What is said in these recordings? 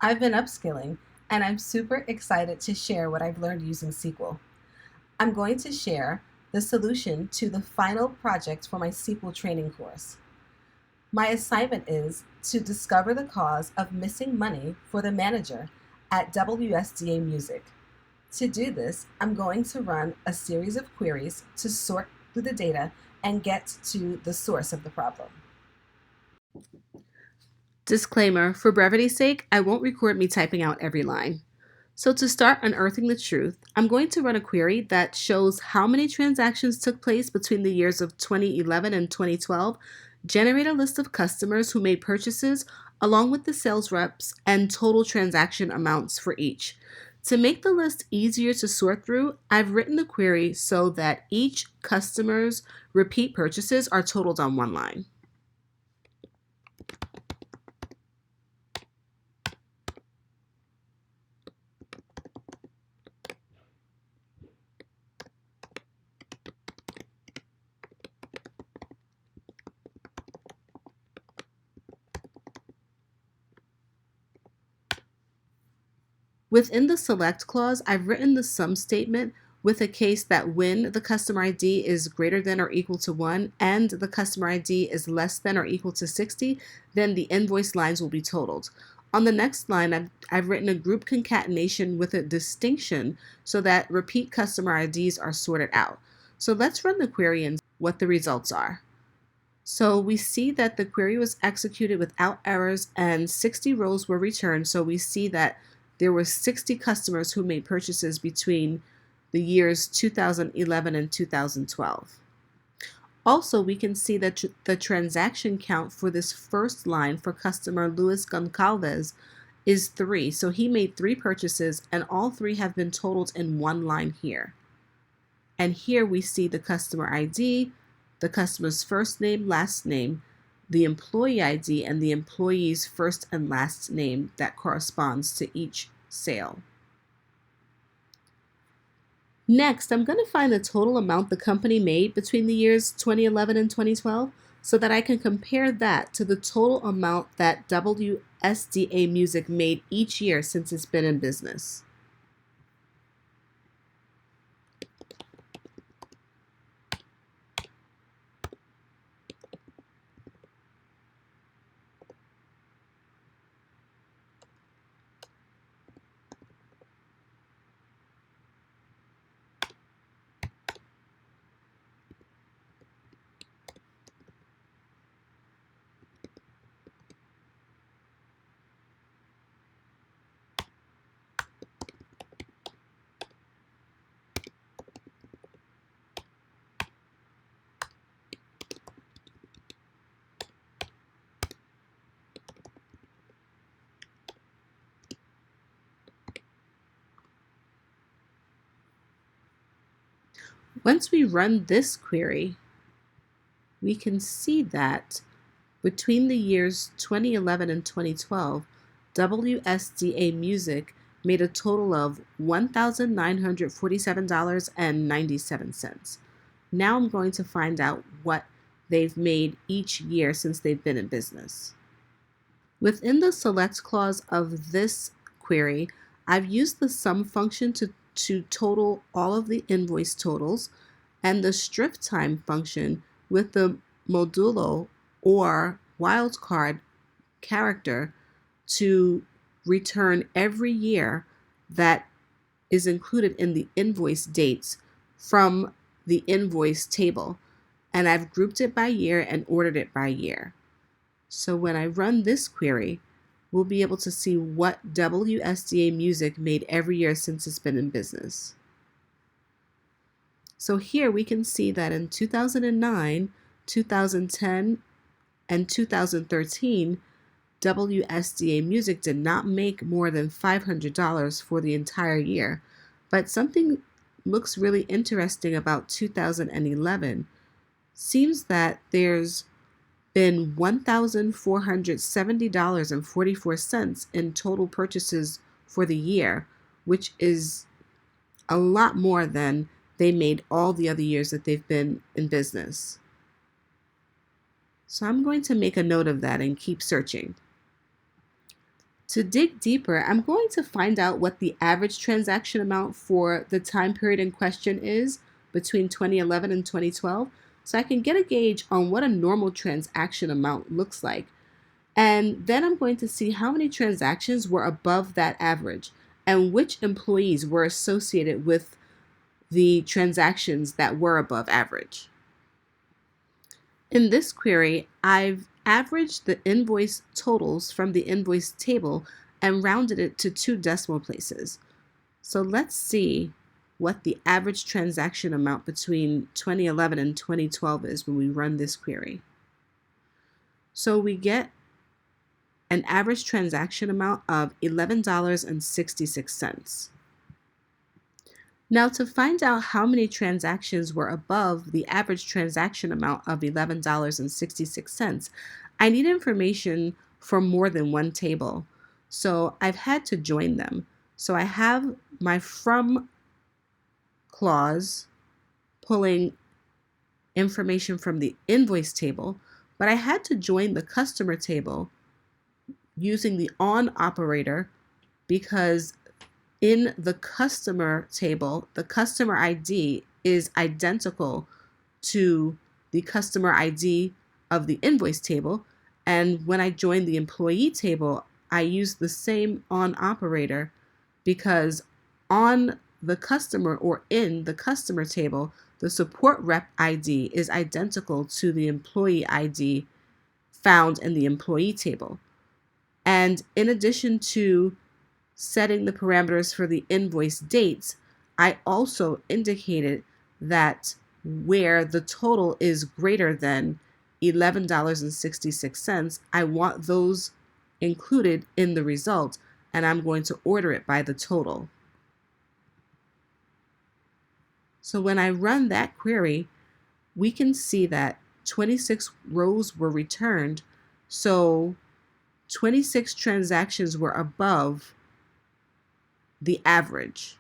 I've been upskilling, and I'm super excited to share what I've learned using SQL. I'm going to share the solution to the final project for my SQL training course. My assignment is to discover the cause of missing money for the manager at WSDA Music. To do this, I'm going to run a series of queries to sort through the data and get to the source of the problem. Disclaimer, for brevity's sake, I won't record me typing out every line. So to start unearthing the truth, I'm going to run a query that shows how many transactions took place between the years of 2011 and 2012, generate a list of customers who made purchases along with the sales reps and total transaction amounts for each. To make the list easier to sort through, I've written the query so that each customer's repeat purchases are totaled on one line. Within the select clause, I've written the sum statement with a case that when the customer ID is greater than or equal to 1 and the customer ID is less than or equal to 60, then the invoice lines will be totaled. On the next line, I've written a group concatenation with a distinction so that repeat customer IDs are sorted out. So let's run the query and see what the results are. So we see that the query was executed without errors and 60 rows were returned. So we see that there were 60 customers who made purchases between the years 2011 and 2012. Also, we can see that the transaction count for this first line for customer Luis Goncalves is 3. So he made 3 purchases and all 3 have been totaled in one line here. And here we see the customer ID, the customer's first name, last name, the employee ID, and the employee's first and last name that corresponds to each sale. Next, I'm going to find the total amount the company made between the years 2011 and 2012 so that I can compare that to the total amount that WSDA Music made each year since it's been in business. Once we run this query, we can see that between the years 2011 and 2012, WSDA Music made a total of $1,947.97. Now I'm going to find out what they've made each year since they've been in business. Within the select clause of this query, I've used the sum function to total all of the invoice totals and the strip time function with the modulo or wildcard character to return every year that is included in the invoice dates from the invoice table. And I've grouped it by year and ordered it by year. So when I run this query, we'll be able to see what WSDA Music made every year since it's been in business. So here we can see that in 2009, 2010, and 2013, WSDA Music did not make more than $500 for the entire year. But something looks really interesting about 2011. Seems that there's been $1,470.44 in total purchases for the year, which is a lot more than they made all the other years that they've been in business. So I'm going to make a note of that and keep searching. To dig deeper, I'm going to find out what the average transaction amount for the time period in question is between 2011 and 2012, so I can get a gauge on what a normal transaction amount looks like. And then I'm going to see how many transactions were above that average and which employees were associated with the transactions that were above average. In this query, I've averaged the invoice totals from the invoice table and rounded it to 2 decimal places. So let's see what the average transaction amount between 2011 and 2012 is when we run this query. So we get an average transaction amount of $11.66. Now, to find out how many transactions were above the average transaction amount of $11.66, I need information from more than one table. So I've had to join them. So I have my from clause pulling information from the invoice table, but I had to join the customer table using the on operator because in the customer table, the customer ID is identical to the customer ID of the invoice table. And when I join the employee table, I use the same on operator because on the customer or in the customer table, the support rep ID is identical to the employee ID found in the employee table. And in addition to setting the parameters for the invoice dates, I also indicated that where the total is greater than $11.66, I want those included in the result, and I'm going to order it by the total. So when I run that query, we can see that 26 rows were returned, so 26 transactions were above the average.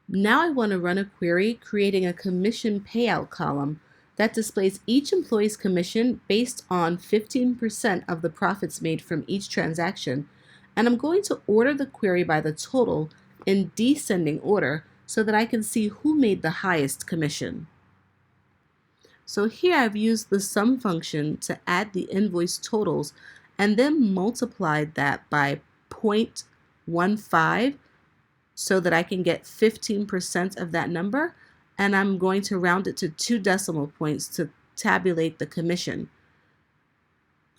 Now I want to run a query creating a commission payout column that displays each employee's commission based on 15% of the profits made from each transaction, and I'm going to order the query by the total in descending order so that I can see who made the highest commission. So here I've used the sum function to add the invoice totals and then multiplied that by 0.15 so that I can get 15% of that number, and I'm going to round it to 2 decimal points to tabulate the commission.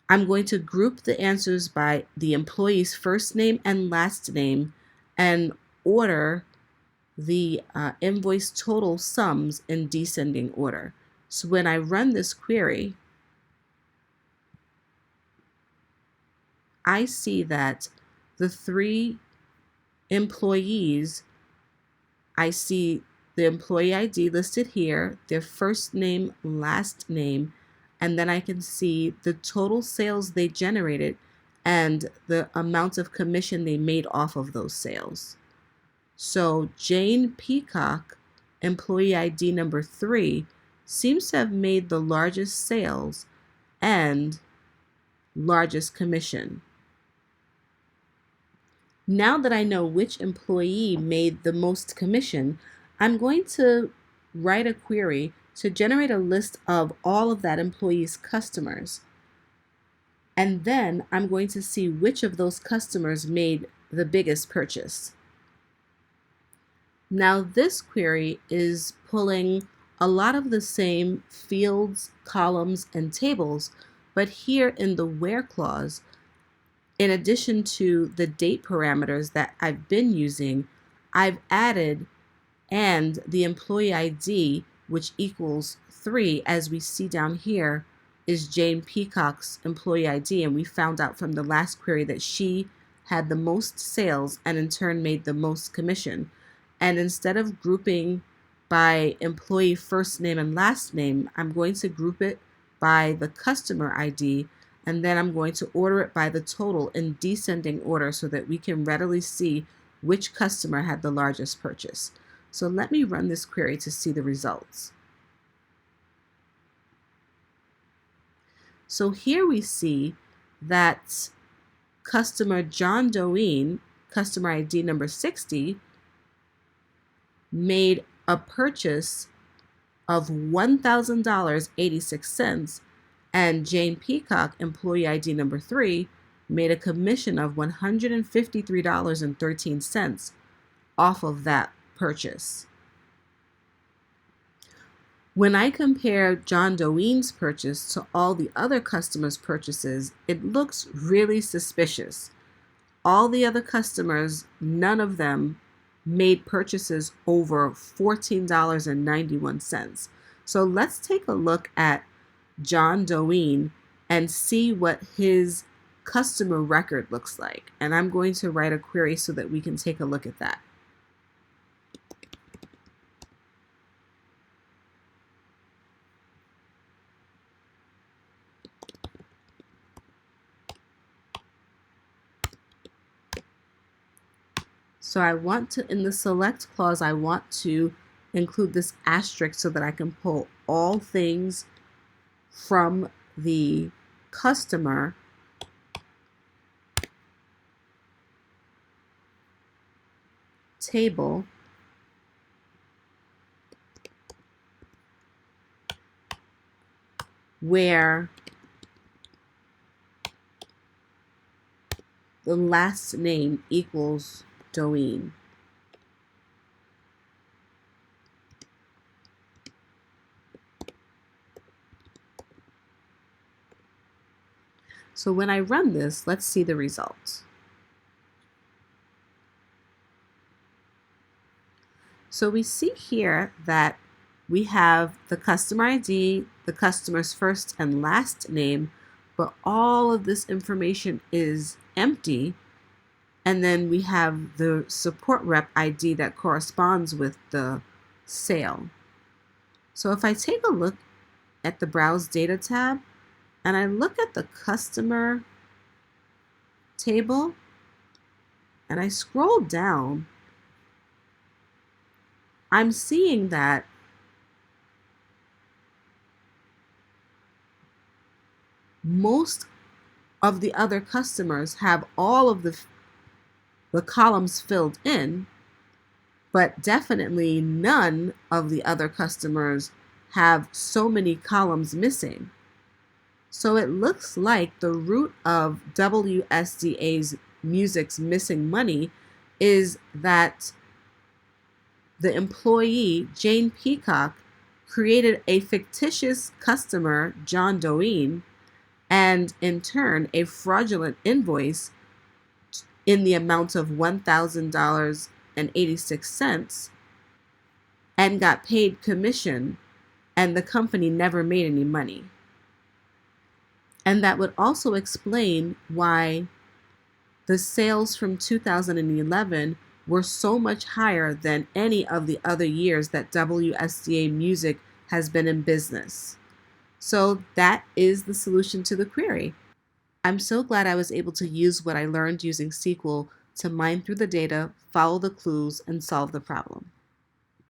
I'm going to group the answers by the employee's first name and last name and order the invoice total sums in descending order. So when I run this query, I see that the 3 employees, I see the employee ID listed here, their first name, last name, and then I can see the total sales they generated and the amount of commission they made off of those sales. So Jane Peacock, employee ID number 3, seems to have made the largest sales and largest commission. Now that I know which employee made the most commission, I'm going to write a query to generate a list of all of that employee's customers. And then I'm going to see which of those customers made the biggest purchase. Now this query is pulling a lot of the same fields, columns, and tables, but here in the where clause, in addition to the date parameters that I've been using, I've added and the employee ID, which equals 3, as we see down here, is Jane Peacock's employee ID, and we found out from the last query that she had the most sales and in turn made the most commission. And instead of grouping by employee first name and last name, I'm going to group it by the customer ID, and then I'm going to order it by the total in descending order so that we can readily see which customer had the largest purchase. So let me run this query to see the results. So here we see that customer John Doeen, customer ID number 60, made a purchase of $1,000.86, and Jane Peacock, employee ID number 3, made a commission of $153.13 off of that purchase. When I compare John Doeen's purchase to all the other customers' purchases, it looks really suspicious. All the other customers, none of them made purchases over $14.91. So let's take a look at John Doeen and see what his customer record looks like. And I'm going to write a query so that we can take a look at that. So I want to, in the select clause, I want to include this asterisk so that I can pull all things from the customer table where the last name equals Doeen. So when I run this, let's see the results. So we see here that we have the customer ID, the customer's first and last name, but all of this information is empty. And then we have the support rep ID that corresponds with the sale. So if I take a look at the Browse Data tab and I look at the customer table and I scroll down, I'm seeing that most of the other customers have all of the columns filled in, but definitely none of the other customers have so many columns missing. So it looks like the root of WSDA's music's missing money is that the employee, Jane Peacock, created a fictitious customer, John Doeen, and in turn, a fraudulent invoice in the amount of $1,000.86 and got paid commission, and the company never made any money. And that would also explain why the sales from 2011 were so much higher than any of the other years that WSDA Music has been in business. So that is the solution to the query. I'm so glad I was able to use what I learned using SQL to mine through the data, follow the clues, and solve the problem.